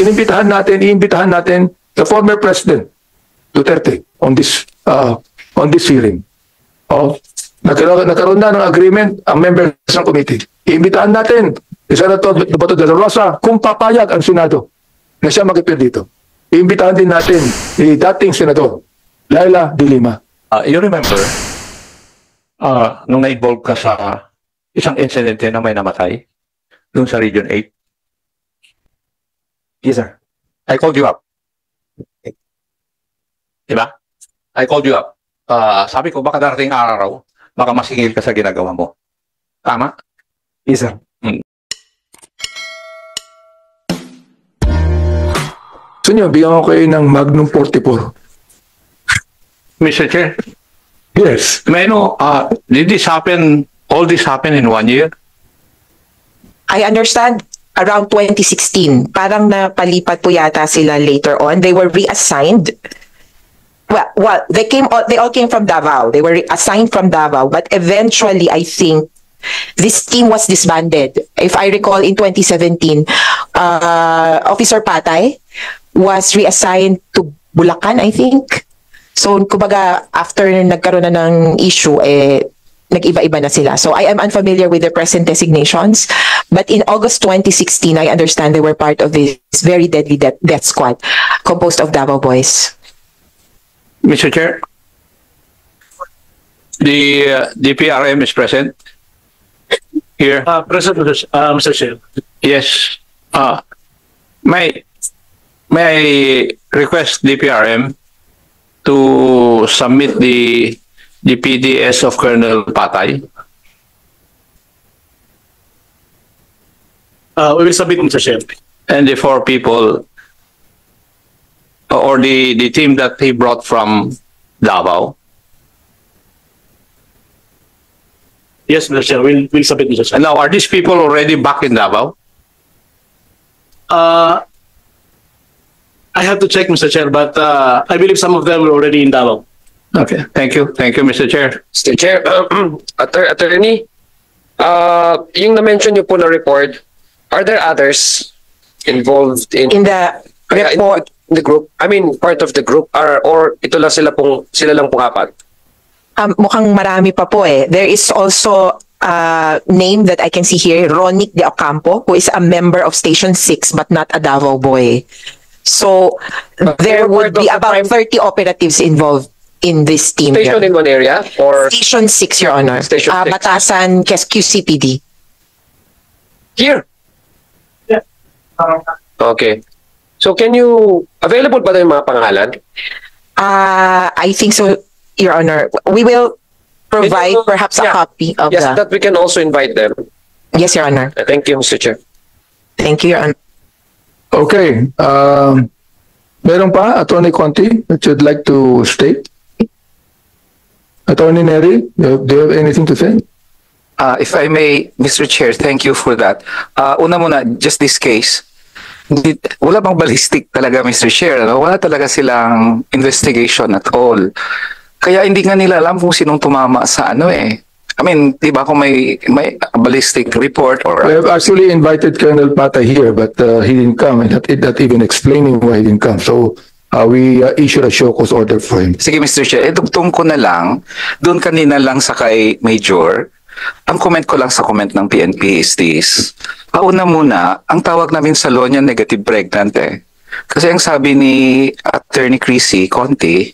iimbitahan natin the former President Duterte on this hearing. Nagkaroon na ng agreement ang members ng committee. Iimbitahan natin si Senator Bato de la Rosa kung papayag ang Senado na siya mag-appeal dito. Iimbitahan din natin si dating Senador Laila de Lima. You remember, nung na-involve ka sa isang incidente na may namatay doon sa Region 8? Yes, sir. I called you up. Diba? I called you up. Sabi ko, baka darating araw, baka masingil ka sa ginagawa mo. Tama? Yes, sir. Gusto niyo, bigyan ko kayo ng Magnum 44. Mr. Chair, Yes. may I know, did all this happen in 1 year? I understand around 2016, parang napalipat po yata sila later on. They were reassigned. Well, they all came from Davao. They were assigned from Davao, but eventually, I think this team was disbanded. If I recall, in 2017, Officer Patay was reassigned to Bulacan, I think. So, kumbaga, after nagkaroon na ng issue, nag-iba-iba na sila. So, I am unfamiliar with the present designations. But in August 2016, I understand they were part of this very deadly death squad composed of Davao boys. Mr. Chair, the DPRM is present here. Present, Mr. Chair. Yes. May I request DPRM to submit the PDS of Colonel Patay? We will submit, Mr. Chair. And the 4 people, or the team that he brought from Davao? Yes, Mr. Chair. We'll submit, Mr. Chair. And now, are these people already back in Davao? I have to check, Mr. Chair, but I believe some of them were already in Davao. Okay, thank you. Thank you, Mr. Chair. Mr. Chair, Attorney, yung na-mention niyo po na report, are there others involved in the report? In the group? I mean, part of the group, or ito lang sila lang pong apat? Mukhang marami pa po eh. There is also a name that I can see here, Ronick de Ocampo, who is a member of Station 6 but not a Davao boy. So, there would be about 30 operatives involved in this team. Station in one area? Or Station 6, Your Honor. Station 6. Batasan, QCPD. Here? Yeah. Okay. So, available ba yung mga pangalan? I think so, Your Honor. We will provide perhaps a copy of that we can also invite them. Yes, Your Honor. Thank you, Mr. Chair. Thank you, Your Honor. Okay. Meron pa, Attorney Conti, that you'd like to state? Attorney Neri, do you have anything to say? If I may, Mr. Chair, thank you for that. Una muna, just this case, wala bang ballistic talaga, Mr. Chair? Ano? Wala talaga silang investigation at all. Kaya hindi nga nila alam kung sinong tumama sa ano eh. I mean, di ba kung may ballistic report or... We have actually invited Colonel Patay here, but he didn't come, and not even explaining why he didn't come. So, we issued a show cause order for him. Sige, Mr. Chair, dugtong ko na lang, doon kanina lang sa kay Major, ang comment ko lang sa comment ng PNP is this. Pauna muna, ang tawag namin sa law niya negative pregnant eh. Kasi ang sabi ni Attorney Chrissy Conti,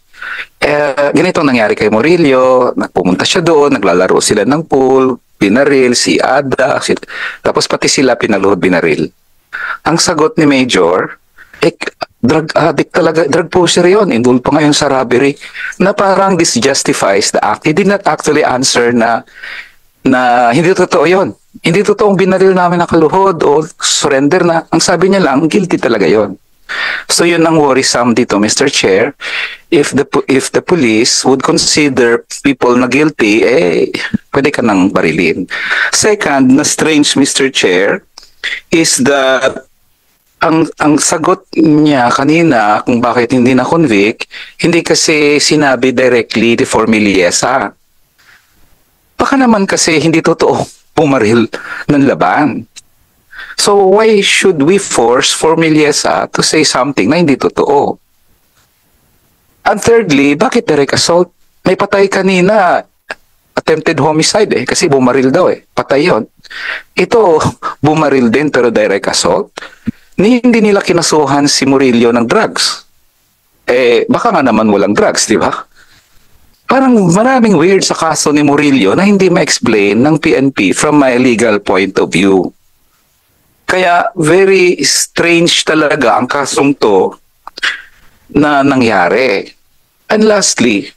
ganito nangyari kay Murillo, nagpumunta siya doon, naglalaro sila ng pool, binaril, si Ada, tapos pati sila pinaluhod binaril. Ang sagot ni Major, drug addict talaga, drug pusher yun, involved pa ngayon sa robbery, na parang this justifies the act. He did not actually answer na hindi totoo yun. Hindi totoong binaril namin nakaluhod o surrender na. Ang sabi niya lang, guilty talaga yun. So yun ang worrisome dito, Mr. Chair. If the police would consider people na guilty, pwede ka nang barilin. Second, na strange, Mr. Chair, is that ang sagot niya kanina kung bakit hindi na-convict, hindi kasi sinabi directly de Formiliesa. Baka naman kasi hindi totoo pumaril ng laban. So why should we force Formiliesa to say something na hindi totoo? And thirdly, bakit direct assault? May patay kanina, attempted homicide kasi bumaril daw Patay yon. Ito, bumaril din pero direct assault. Hindi nila kinasuhan si Murillo ng drugs. Baka nga naman walang drugs, di ba? Parang maraming weird sa kaso ni Murillo na hindi ma-explain ng PNP from my legal point of view. Kaya very strange talaga ang kasong to na nangyari. And lastly,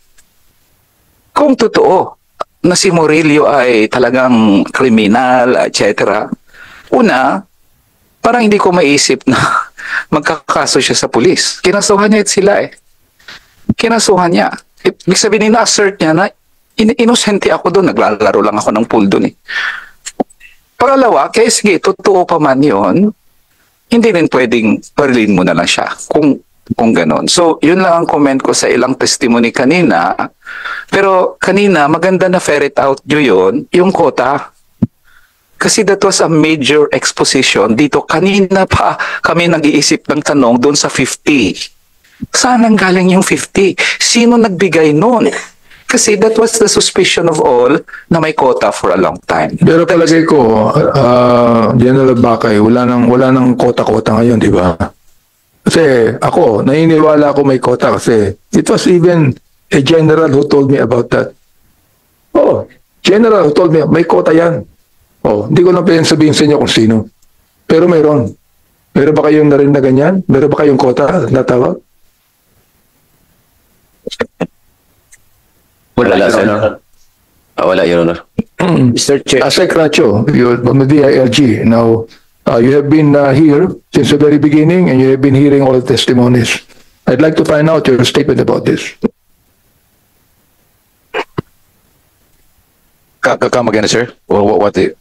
kung totoo na si Murillo ay talagang kriminal, etc. Una, parang hindi ko maisip na magkakaso siya sa pulis. Kinasuhan niya sila Kinasuhan niya. Ibig sabihin na-assert niya na inosente ako doon, naglalaro lang ako ng pool doon Pangalawa, kaya sige, totoo pa man yun, hindi rin pwedeng parilin mo na lang siya kung ganon. So, yun lang ang comment ko sa ilang testimony kanina. Pero kanina, maganda na ferret out nyo yun, yung quota. Kasi that was a major exposition. Dito, kanina pa kami nag-iisip ng tanong doon sa 50. Saan ang galing yung 50? Sino nagbigay nun? Kasi that was the suspicion of all na may quota for a long time. Pero palagay ko, General Bakay, wala nang quota-quota ngayon, di ba? Kasi ako, naniniwala ako may quota kasi it was even a general who told me about that. Oh, general who told me, may quota yan. Oh, hindi ko na pwedeng sabihin sa inyo kung sino. Pero mayroon. Meron ba kayong narinig na ganyan? Meron ba kayong quota na tawag? Wala, sir. Wala, Your Honor. Mr. Chair. Asek Racho, you're from the DILG. Now, you have been here since the very beginning and you have been hearing all the testimonies. I'd like to find out your statement about this. Come again, sir. What on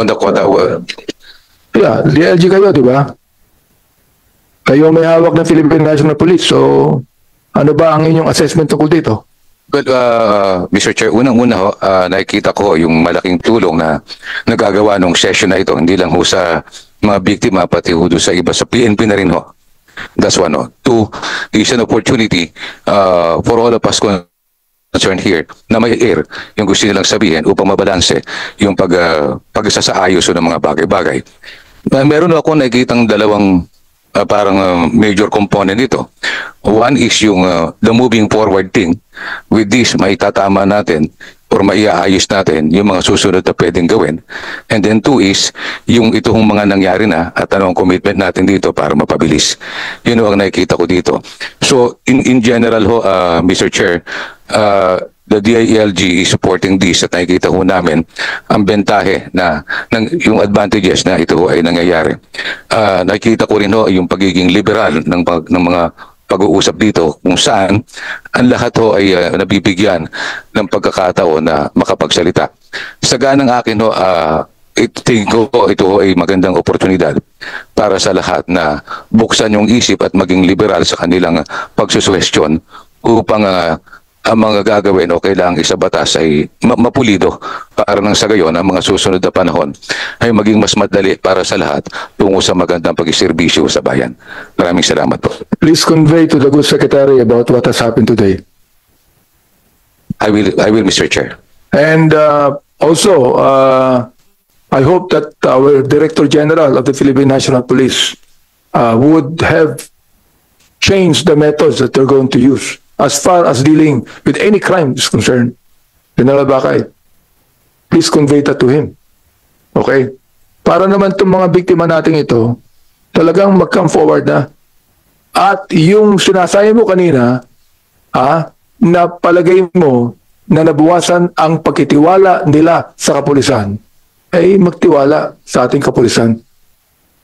the quota? Yeah, DILG kayo, di ba? Kayo may hawak ng Philippine National Police. So, ano ba ang inyong assessment tungkol dito? Well, Mr. Chair, unang-una ho, nakikita ko yung malaking tulong na nagagawa ng session na ito. Hindi lang ho sa mga biktima, pati ho doon sa iba, sa PNP na rin ho. That's one ho. Two, is an opportunity for all of us concerned here na may air yung gusto nilang sabihin upang mabalanse yung pagsasaayos ng mga bagay-bagay. Meron ako nakikitang dalawang parang major component dito. One is yung the moving forward thing. With this, maitatama natin or maiaayos natin yung mga susunod na pwedeng gawin. And then two is yung itong mga nangyari na at anong commitment natin dito para mapabilis. Yun ang nakikita ko dito. So in general ho, Mr. Chair, the DILG is supporting this at nakikita ho namin ang bentahe na yung advantages na ito ho ay nangyayari. Nakikita ko rin ho yung pagiging liberal ng mga pag-uusap dito kung saan ang lahat ho ay nabibigyan ng pagkakataon na makapagsalita. Sa ganang akin ho, tingin ko ito ho ay magandang oportunidad para sa lahat na buksan yung isip at maging liberal sa kanilang pagsusuwestyon upang ang mga gagawin o kailangang isabatas ay mapulido para nang sa gayon ang mga susunod na panahon ay maging mas madali para sa lahat tungo sa magandang pagsiserbisyo sa bayan. Maraming salamat po. Please convey to the good secretary about what has happened today. I will, Mr. Chair. And also, I hope that our Director General of the Philippine National Police would have changed the methods that they're going to use as far as dealing with any crime is concerned. General Bakay, please convey that to him. Okay? Para naman itong mga biktima natin ito, talagang mag-come forward na. At yung sinasaya mo kanina, na palagay mo na nabuwasan ang pagkitiwala nila sa kapulisan, ay magtiwala sa ating kapulisan.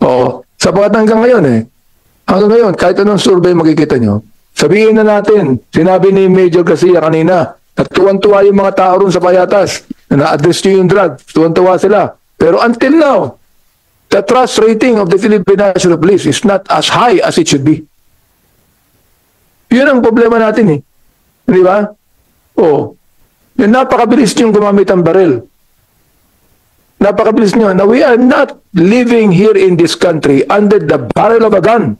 Oo. Sapagat hanggang ngayon hanggang ngayon, kahit anong survey makikita nyo, sabihin na natin, sinabi ni Major Garcia kanina, na tuwan-tuwa yung mga tao ron sa Payatas, na na-address nyo yung drug, tuwan-tuwa sila. Pero until now, the trust rating of the Philippine National Police is not as high as it should be. Yun ang problema natin Di ba? Oo. Yung napakabilis niyong gumamit ang baril. napakabilis nyo, na we are not living here in this country under the barrel of a gun.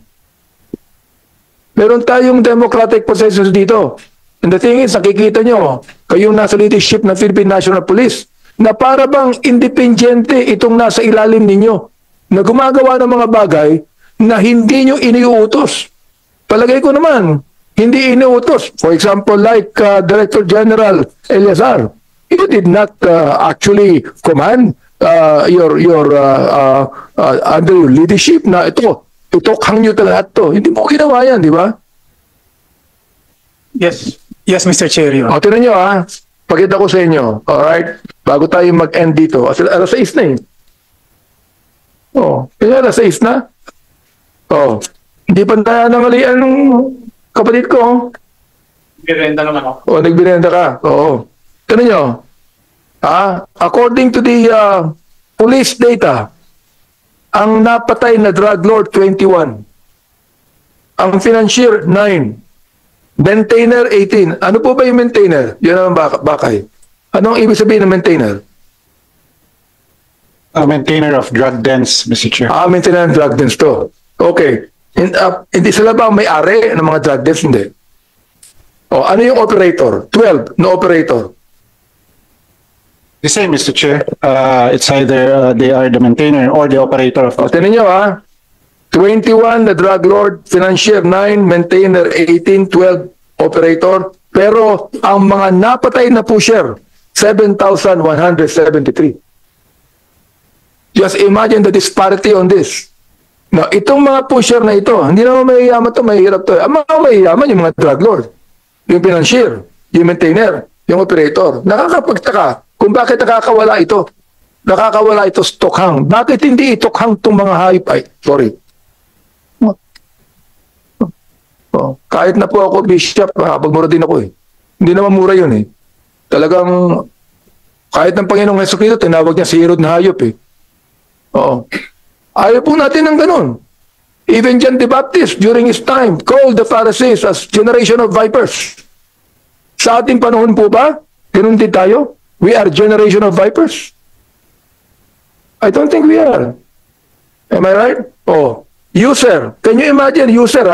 Meron tayong democratic processes dito. And the thing is, nakikita nyo, kayong nasa leadership ng Philippine National Police, na para bang independyente itong nasa ilalim ninyo, na gumagawa ng mga bagay na hindi nyo iniuutos. Palagay ko naman, hindi iniuutos. For example, like Director General Eleazar, you did not actually command your under your leadership na itokhang nyo lahat to. Hindi mo ginawa yan, di ba? Yes. Yes, Mr. Chair. O, tinan nyo ha. Pakita ko sa inyo. Alright? Bago tayo mag-end dito. Alas 6 na eh. O, kaya alas 6 na. O, hindi pa tayo nangalian ng kapatid ko. Birenda naman ako. O, nagbirenda ka. Oo. Tinan nyo. According to the police data, ang napatay na drug lord 21. Ang financier 9. Maintainer 18. Ano po ba yung maintainer? Yun naman bakay. Ano ang ibig sabihin ng maintainer? Maintainer of drug dens, Mr. Chair. Maintainer ng drug dens to. Okay. Hindi sila ba may-ari ng mga drug dens? Hindi. O, ano yung operator? 12 na operator. The same, Mr. Chair. It's either they are the maintainer or the operator of... O, tinan nyo 21 na drug lord, financier 9, maintainer 18, 12 operator. Pero ang mga napatay na pusher, 7,173. Just imagine the disparity on this. Now, itong mga pusher na ito, hindi naman mahiyaman to, mahirap to. Ang mga mahiyaman yung mga drug lord, yung financier, yung maintainer, yung operator. Nakakapagtaka kung bakit nakakawala ito. Nakakawala ito stokhang. Bakit hindi itokhang itong mga hayop? Ay, sorry. Kahit na po ako bishop, pagmura din ako eh. Hindi naman mura yun eh. Talagang kahit ng Panginoong Jesucristo, tinawag niya si Herod na hayop eh. Oo. Ayaw po natin ng ganun. Even John the Baptist, during his time, called the Pharisees as generation of vipers. Sa ating panahon po ba, ganun din tayo? We are generation of vipers? I don't think we are. Am I right? Oh. User. Can you imagine, user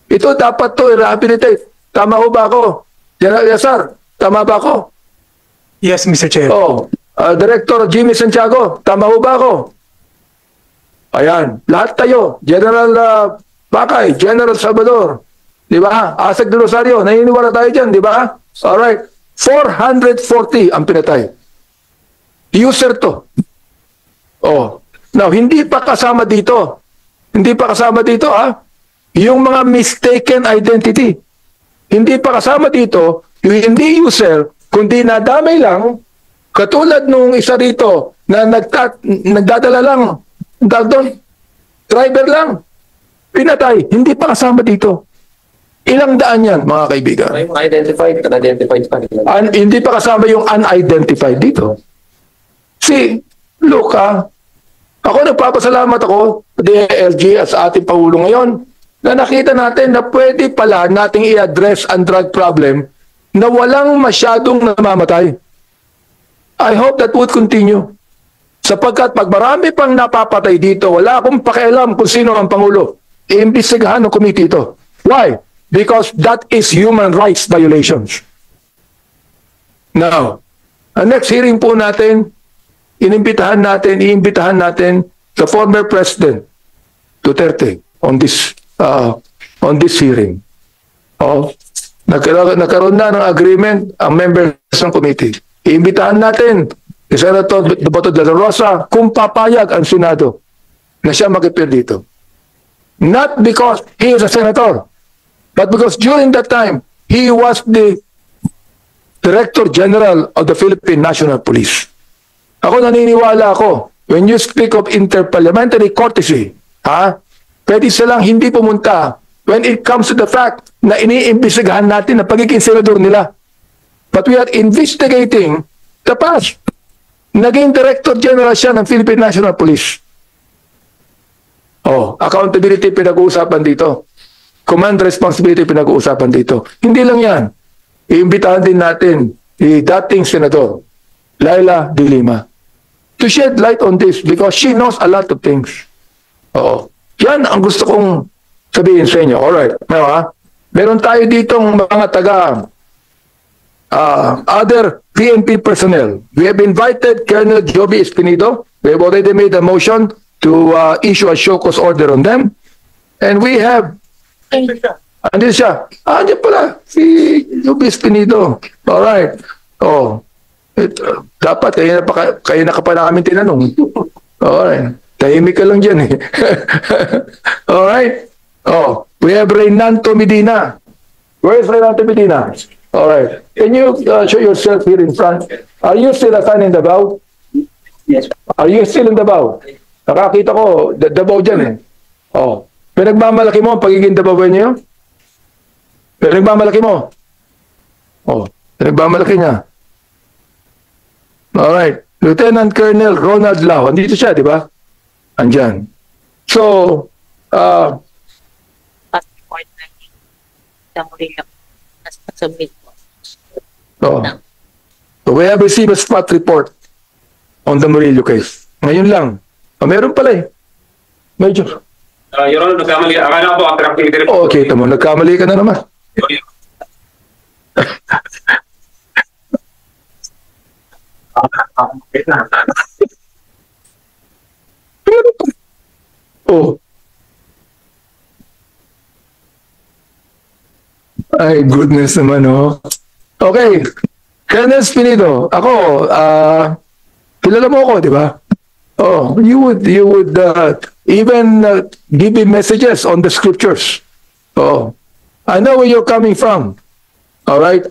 Ito dapat to i-rehabilitate. Tama ho ba ako? General Eleazar, tama ba ako? Yes, Mr. Chair. Oh, Director Jimmy Santiago, tama ho ba ako? Ayan, lahat tayo. General Bakay, General Salvador, di ba? Asek de Rosario, naniniwala tayo dyan, di ba? Alright, 440 ang pinatay. User to. Oh, now, hindi pa kasama dito. Hindi pa kasama dito, yung mga mistaken identity. Hindi pa kasama dito yung hindi user, kundi nadamay lang, katulad nung isa rito na nagdadala lang, driver lang, pinatay. Hindi pa kasama dito. Ilang daan yan, mga kaibigan? Identified, unidentified pa. Hindi pa kasama yung unidentified dito. See, look ako nagpapasalamat ako sa DILG at sa ating Pangulo ngayon na nakita natin na pwede pala nating i-address ang drug problem na walang masyadong namamatay. I hope that would continue. Sapagkat pag marami pang napapatay dito, wala akong pakialam kung sino ang Pangulo. Iimbestigahan ng committee ito. Why? Because that is human rights violations. Now, ang next hearing po natin, iimbitahan natin the former President Duterte on this hearing. Nagkaroon na ng agreement ang members ng committee. Iimbitahan natin si Senator Bato de la Rosa kung papayag ang Senado na siya makipil dito. Not because he is a senator, but because during that time, he was the Director General of the Philippine National Police. Ako naniniwala ako, when you speak of interparliamentary courtesy, pwede silang hindi pumunta when it comes to the fact na iniimbestigahan natin ang pagiging senador nila. But we are investigating the past. Naging Director General siya ng Philippine National Police. Accountability pinag-uusapan dito. Command responsibility pinag-uusapan dito. Hindi lang yan. Iimbitahan din natin dating senador, Laila de Lima. to shed light on this because she knows a lot of things. Oo. Yan ang gusto kong sabihin sa inyo. Alright. Meron tayo ditong mga other PNP personnel. We have invited Colonel Joby Espinido. We have already made a motion to issue a show cause order on them. And we have andun siya. Andyan pala. Si Joby Espinido. Alright. Oh. Dapat kayo na ka pa namin tinanong. Alright. Tahimik ka lang dyan eh. Alright. Oh. We have Reynanto Medina. Where is Reynanto Medina? Alright. Can you show yourself here in front? Are you still assigned in Davao? Yes. Are you still in Davao? Nakakita ko, Davao dyan eh. Oh. Pinagmamalaki mo ang pagiging Davao niyo? Pinagmamalaki mo? Oh. Pinagmamalaki niya. Alright. Lieutenant Colonel Ronald Lau. Andito siya, di ba? Andyan. So, submit po. so we have received a spot report on the Murillo case. Ngayon lang. Meron pala eh. Medyo. Your Honor, nagkamali. Akala ko after activity report. Oh, okay, tamo. Nagkamali ka na naman. Oh. Ay, goodness naman, oh. Okay. Colonel Espinido, ako, kilala mo ako, di ba? Oh, you would even give me messages on the scriptures. Oh, I know where you're coming from. All right.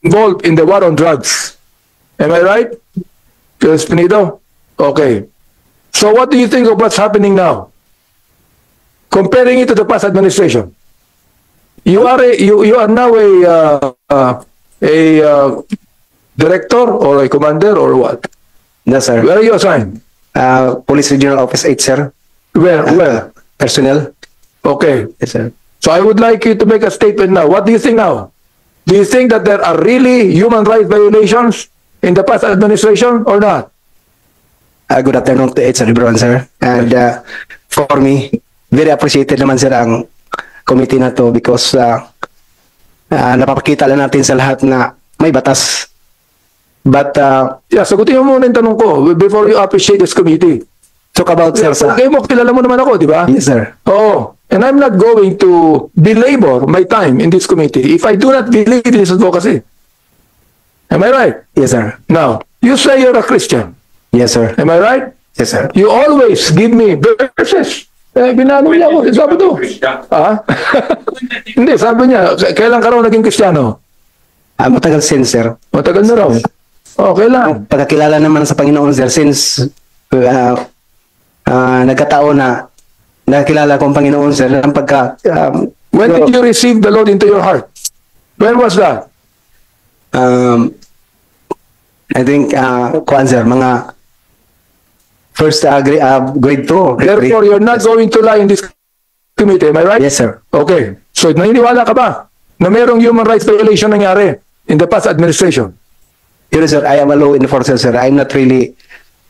Involved in the war on drugs. Am I right? Colonel Espinido? Okay. So what do you think of what's happening now? Comparing it to the past administration. You are now a director or a commander or what? No, sir. Where are you assigned? Police Regional Office 8, sir. Where? Personnel. Okay. Yes, sir. So I would like you to make a statement now. What do you think now? Do you think that there are really human rights violations in the past administration or not? Good afternoon to everyone, sir. And for me, very appreciated naman, sir, ang committee na to because napapakita lang natin sa lahat na may batas. But, yeah, sagutin mo muna yung tanong ko before you appreciate this committee. talk about, sir, sa... Okay mo, kilala mo naman ako, di ba? Yes, sir. Oo. And I'm not going to belabor my time in this committee if I do not believe in this advocacy. Am I right? Yes, sir. Now, you say you're a Christian. Yes, sir. Am I right? Yes, sir. You always give me verses. Binano niya ako. Sabi to. Hindi, sabi niya, kailan ka raw naging Kristiyano? Matagal since, sir. Matagal na raw. Oh, kailan? Pagkakilala naman sa Panginoon, sir, since nagkataon na nakilala ko ang Panginoon, sir, ng pagka... When did you receive the Lord into your heart? When was that? I think, sir, mga first grade 2. Therefore, you're not going to lie in this committee, am I right? Yes, sir. Okay. So, naniniwala ka ba na mayroong human rights violation nangyari in the past administration? Yes, sir. I am a law enforcer, sir. I'm not really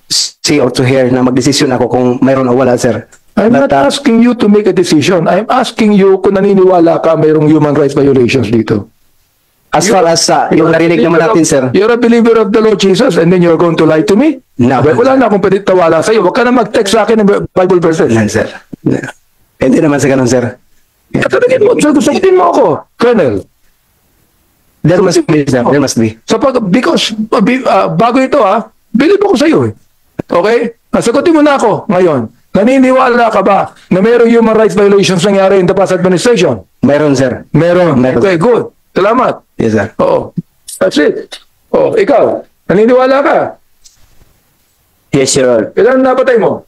see or to hear na mag-decision ako kung mayroon o wala, sir. I'm not asking you to make a decision. I'm asking you kung naniniwala ka mayroong human rights violations dito. As far as yung narinig naman natin, sir. You're a believer of the Lord Jesus and then you're going to lie to me? No. Wala na akong pwede tawala sa'yo. Huwag ka na mag-text sa akin ng Bible verses. No, sir. No. Hindi naman sa ganun, sir. Tatanungin mo, sagutin mo ako, Colonel. There must be, sir. There must be. So because bago ito believe ako sa'yo eh. Okay? Sagutin mo na ako ngayon. Naniniwala ka ba na mayroong human rights violations nangyari in the past administration? Meron, sir. Meron. Okay, good. Salamat. Yes, sir. Oo. That's it. Oh, ikaw, naniniwala ka? Yes, sir. Kailan napatay mo?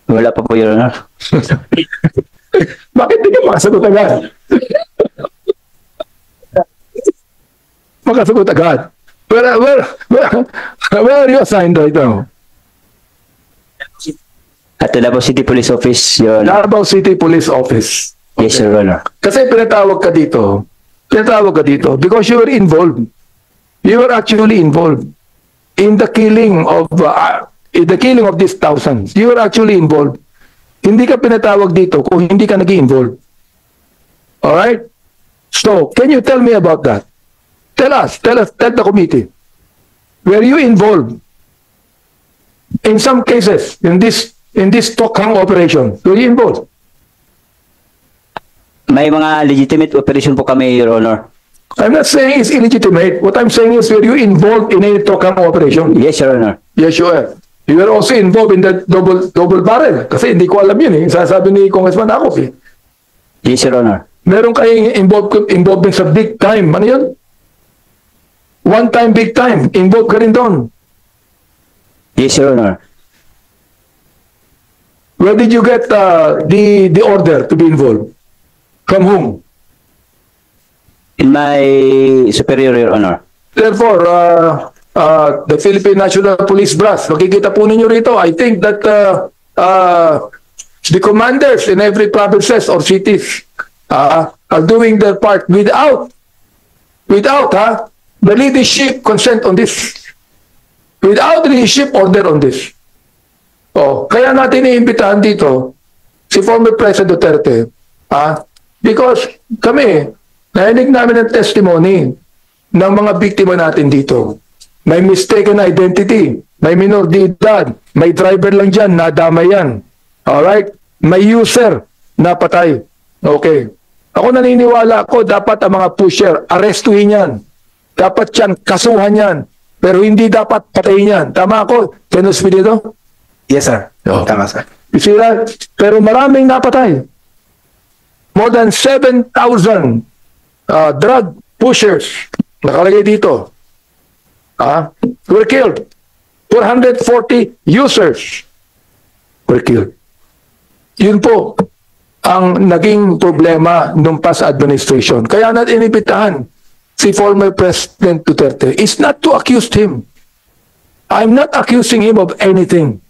Wala pa po, Your Honor. Bakit hindi ka makasagot agad? Makasagot agad. Where are you assigned right now? At the Davao City Police Office, Your Honor. Davao City Police Office. Yes, Your Honor. Kasi pinatawag ka dito because you were involved. You were actually involved in the killing of these thousands. You were actually involved. Hindi ka pinatawag dito kung hindi ka nag-involve. All right? So, can you tell me about that? Tell the committee. Were you involved in some cases in this Tokhang operation? Were you involved? May mga legitimate operation po kami, Your Honor. I'm not saying it's illegitimate. What I'm saying is, were you involved in any Tokhang operation? Yes, Your Honor. Yes, you were. You were also involved in that double barrel. Kasi hindi ko alam yun eh. Sasabi ni Congressman Akop eh. Yes, Your Honor. Meron kayong involvement sa big time. Ano yun? One time, big time. Involved ka rin doon. Yes, Your Honor. Where did you get the order to be involved? From whom? In my superior, Your Honor. Therefore, the Philippine National Police Brass, makikita po ninyo rito, I think that the commanders in every provinces or cities are doing their part without the leadership consent on this. Without the leadership order on this. Oh, kaya natin iimbitahan dito si former President Duterte, because kami, narinig namin ang testimony ng mga biktima natin dito. May mistaken identity, may minor de edad, may driver lang dyan, nadama yan. Alright? May user, napatay. Okay. Ako naniniwala ko, dapat ang mga pusher, arestuhin yan. Dapat yan, kasuhan yan. Pero hindi dapat patayin yan. Tama ako, Senator Espinito? Yes, sir. Oh. Tama, sir. You see that? Pero maraming napatay. More than 7,000 drug pushers nakalagay dito. Were killed. 440 users were killed. Yun po ang naging problema ng past administration. Kaya natin inibitahan si former President Duterte is not to accuse him. I'm not accusing him of anything.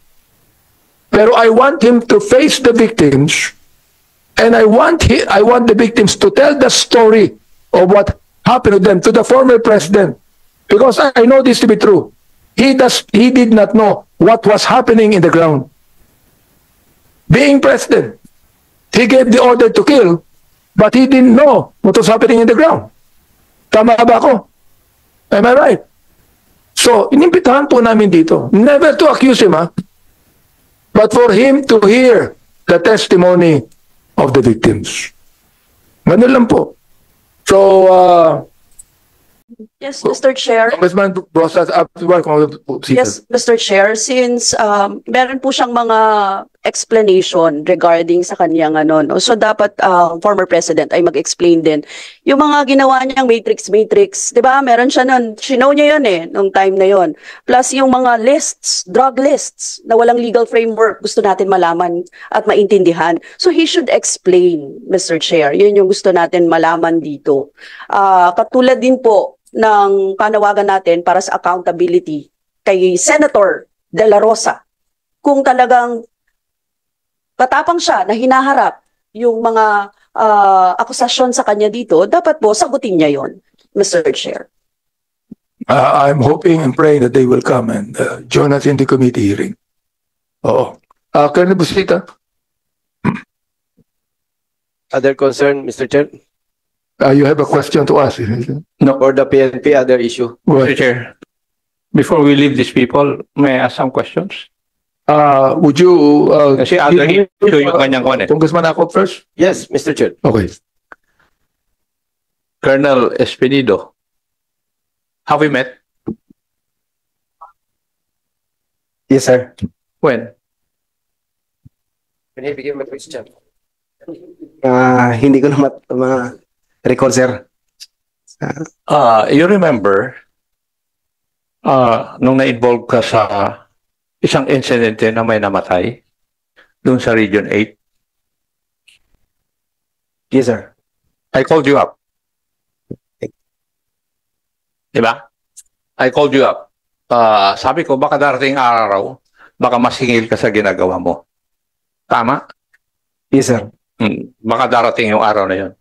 Pero I want him to face the victims, and I want the victims to tell the story of what happened to them, to the former president. Because I know this to be true. He did not know what was happening in the ground. Being president, he gave the order to kill, but he didn't know what was happening in the ground. Tama ba ako? Am I right? So, inimbitahan po namin dito, never to accuse him, but for him to hear the testimony of the victims. Ganun lang po. So, Yes, Mr. Chair. Congressman Brosas, Yes, Mr. Chair, since meron po siyang mga explanation regarding sa kanyang no? So dapat former president ay mag-explain din yung mga ginawa niyang matrix, 'di ba? Meron siya noon, sinow niya 'yon nung time na 'yon. Plus yung mga lists, drug lists na walang legal framework, gusto natin malaman at maintindihan. So he should explain, Mr. Chair. 'Yun yung gusto natin malaman dito. Katulad din po ng panawagan natin para sa accountability kay Senator De La Rosa. Kung talagang patapang siya na hinaharap yung mga akusasyon sa kanya dito, dapat po sagutin niya yon, Mr. Chair. I'm hoping and praying that they will come and join us in the committee hearing. Oo. Colonel Busita? Other concern, Mr. Chair? You have a question to ask? No. For the PNP, other issue. Well, Mr. Chair, before we leave these people, may I ask some questions? would you... Kasi other issue yung kanyang kwan eh. Congressman Akop first? Yes, Mr. Chair. Okay. Colonel Espinido, have we met? Yes, sir. When? Can you begin my question? Hindi ko na ma-recall, sir. You remember, nung na-involve ka sa isang incidente na may namatay doon sa Region 8? Yes, sir. I called you up. Diba? I called you up. Sabi ko, baka darating araw, baka masingil ka sa ginagawa mo. Tama? Yes, sir. Baka darating yung araw na yun.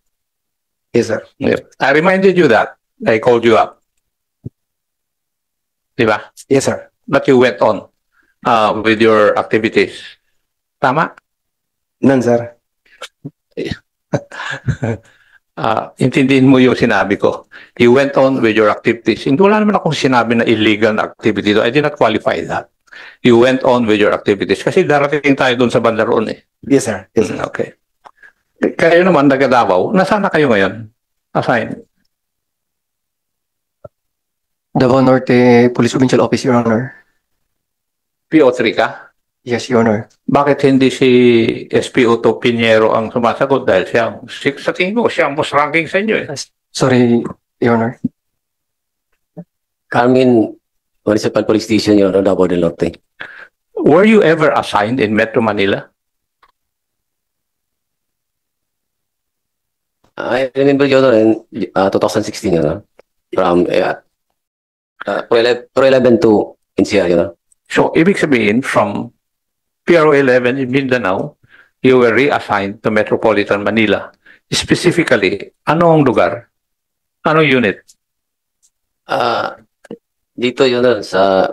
Yes, sir. Yep. I reminded you that. I called you up. Diba? Yes, sir. But you went on with your activities. Tama? None, sir. Intindihin mo yung sinabi ko. You went on with your activities. Hindi wala naman akong sinabi na illegal na activity. I did not qualify that. You went on with your activities. Kasi darating tayo doon sa banda roon eh. Yes, sir. Yes, sir. Okay. Kayo naman, taga Davao, nasaan na kayo ngayon? Assign. Davao Norte Police Provincial Office, Your Honor. PO3 ka? Yes, Your Honor. Bakit hindi si SPO to Pinheiro ang sumasagot? Dahil siya, sa tingin ko, siya ang most ranking sa inyo eh. Sorry, Your Honor. Carmen Municipal Police Station, Your Honor, Davao del Norte. Were you ever assigned in Metro Manila? I remember, Your Honor, in 2016, Your Honor, from Pro 11 to NCR, Your Honor. So, ibig sabihin, from PRO 11 in Mindanao, you were reassigned to Metropolitan Manila. Specifically, anong lugar? Anong unit? Dito, Your Honor, sa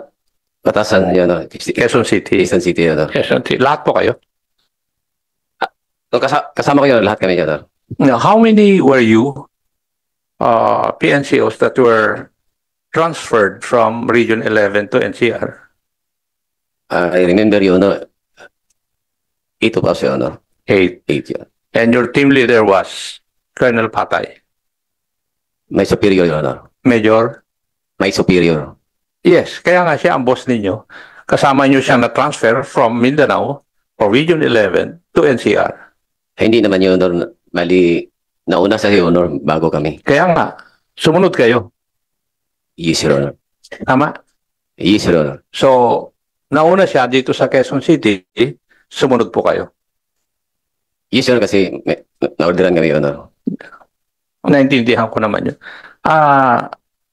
Batasan, Your Honor. Quezon City. Quezon City, Your Honor. Quezon City. Lahat po kayo? Kasama ko, Your Honor, lahat kami, Your Honor. Now, how many were you, PNCOs that were transferred from Region 11 to NCR? I remember, Your Honor, 8 of us, Your Honor. 8. 8, Your Honor. And your team leader was Colonel Patay? My superior, Your Honor. Major? My superior. Yes, kaya nga siya ang boss ninyo. Kasama nyo siyang na-transfer from Mindanao or Region 11 to NCR. Hindi naman, Your Honor. Bali, nauna sa Your Honor bago kami. Kaya nga, sumunod kayo. Yes, Your Honor. Tama? Yes, Your Honor. So, nauna siya dito sa Quezon City, sumunod po kayo. Yes, Your Honor, kasi na-orderan kami, Your Honor. Naintindihan ko naman yun.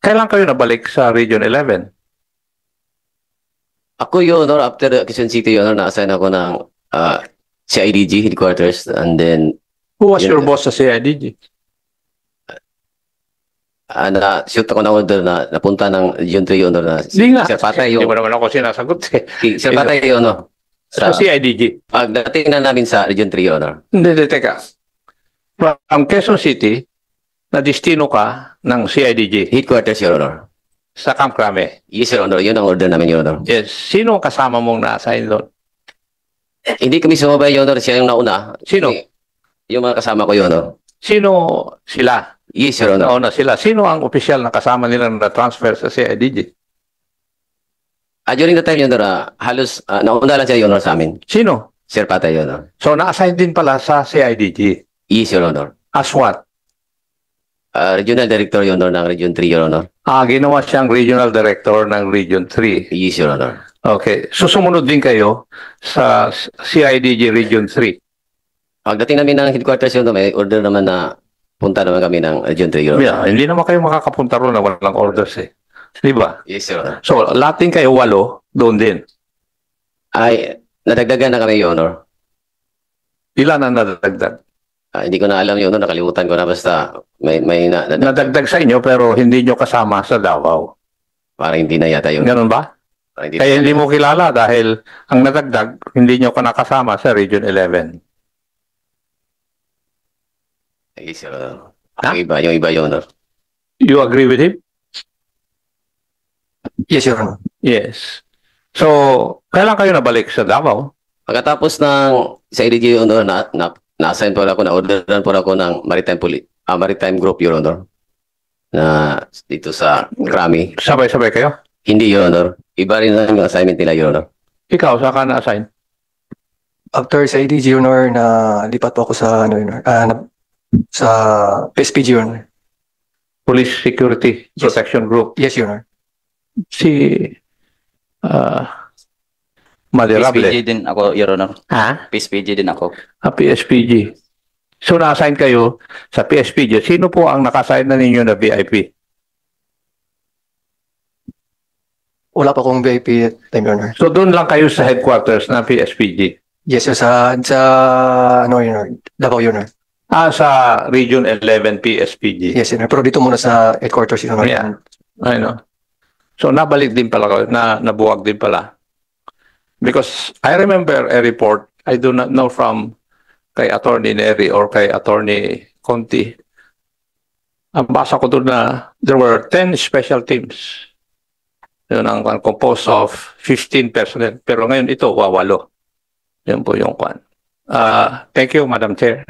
Kailan kayo nabalik sa Region 11? Ako, Your Honor, after Quezon City, Your Honor, na-assign ako ng CIDG headquarters, and then Who was your boss sa CIDG? Na-shoot ako ng order na napunta ng Region 3, Your Honor, na Hindi nga. Sir Patay, Hindi yung mo naman ako sinasagot. Sir Patay, Your Honor. Sa CIDG? Dating na namin sa Region 3, Your Honor. Hindi, teka. From Quezon City, na destino ka ng CIDG? Headquarters, Your Honor. Sa Camp Crame? Yes, Your Honor. Yun ang order namin, Your Honor. Yes. Sino ang kasama mong na-assign doon? Hindi kami sumabay, Your Honor. Siya yung nauna. Sino? Yung mga kasama ko, Your Honor. Sino sila? Yes, Your Honor. Nauna sila. Sino ang opisyal na kasama nila na transfer sa CIDG? During the time, Your Honor, halos nauna lang siya, Your Honor, sa amin. Sino? Sir Patay, Your Honor. So, na-assign din pala sa CIDG? Yes, Your Honor. As what? Regional Director, Your Honor, ng Region 3, Your Honor. Ginawa siyang Regional Director ng Region 3. Yes, Your Honor. Okay. So, sumunod din kayo sa CIDG Region 3? Pagdating namin ng headquarters, Your Honor, may order naman na punta naman kami ng Region 3, Your Honor. Yeah, hindi naman kayo makakapunta ron na walang orders eh. Di ba? Yes, Your Honor. So, lahat din kayo 8, doon din. Ay, nadagdagan na kami, Your Honor. Ilan ang nadagdag? Hindi ko na alam, Your Honor, nakalimutan ko na, basta may nadagdag sa inyo pero hindi nyo kasama sa Davao. Parang hindi na yata, Your Honor. Ganun ba? Kaya hindi mo kilala dahil ang nadagdag, hindi nyo ka nakasama sa Region 11. Yes, Your Honor. Yung iba, Your Honor. You agree with him? Yes, Your Honor. Yes. So, kailan kayo nabalik sa Davao? Pagkatapos ng sa IDG, Your Honor, na-assign po ako, na-orderan po ako ng Maritime Group, Your Honor, na dito sa Krami. Sabay-sabay kayo? Hindi, Your Honor. Iba rin ang assignment nila, Your Honor. Ikaw, saan ka na-assign? After sa IDG, Your Honor, na lipat po ako sa, sa PSPG, Your Honor. Police Security Protection Group? Yes, Your Honor. Si Maderable. PSPG din ako, Your Honor. Ha? PSPG din ako. PSPG. So, na-assign kayo sa PSPG. Sino po ang naka-assign na ninyo na VIP? Wala pa akong VIP time, Your Honor. So, doon lang kayo sa headquarters ng PSPG? Yes, sir, ano, Your Honor, Davao, Your Honor. Sa Region 11 PSPG. Yes, Your Honor, pero dito muna sa headquarters, Your Honor. Yeah. I know. So nabalik din pala ko, nabuwag din pala. Because I remember a report, I do not know from kay Attorney Neri or kay Attorney Conti. Ang basa ko doon na there were 10 special teams. Yun ang composed of 15 personnel. Pero ngayon ito, 8. Yun po yung kwan. Thank you, Madam Chair.